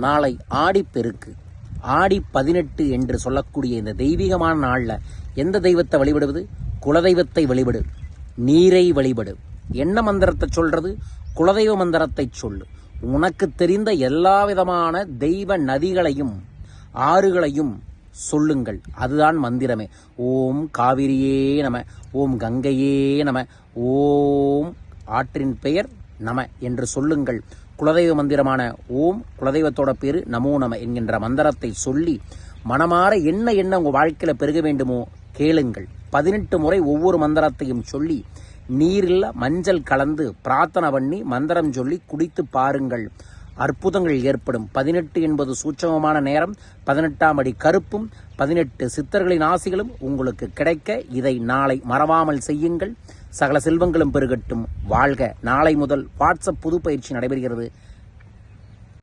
நாளை ஆடிப்பெருக்கு, ஆடி 18 என்று சொல்லக்கூடிய இந்த தெய்வீகமான நாளில் எந்த தெய்வத்தை வழிபடுவது? குலதெய்வத்தை வழிபடு, நீரை வழிபடு. என்ன மந்திரத்தை சொல்றது? குலதெய்வ மந்திரத்தை சொல்லு. உனக்கு தெரிந்த எல்லா விதமான தெய்வ நதிகளையும் ஆறுகளையும் சொல்லுங்கள். அதுதான் மந்திரமே. ஓம் காவிரியே நம, ஓம் கங்கையே நம, ஓம் ஆற்றின் பெயர் நம என்று சொல்லுங்கள். குலதெய்வ மந்திரமான ஓம், குலதெய்வத்தோட பேரு நமோ நம என்கின்ற மந்திரத்தை சொல்லி மனமாற என்ன உங்கள் வாழ்க்கையில் பெருக வேண்டுமோ கேளுங்கள். 18 முறை ஒவ்வொரு மந்திரத்தையும் சொல்லி நீரில் மஞ்சள் கலந்து பிரார்த்தனை பண்ணி மந்திரம் சொல்லி குடித்து பாருங்கள். அற்புதங்கள் ஏற்படும். 18 என்பது சூட்சமமான நேரம். 18ஆம் அடி கருப்பும் 18 சித்தர்களின் ஆசிகளும் உங்களுக்கு கிடைக்க இதை நாளை மறவாமல் செய்யுங்கள். சகல செல்வங்களும் பெருகட்டும். வாழ்க. நாளை முதல் வாட்ஸ்அப் புது பயிற்சி நடைபெறுகிறது.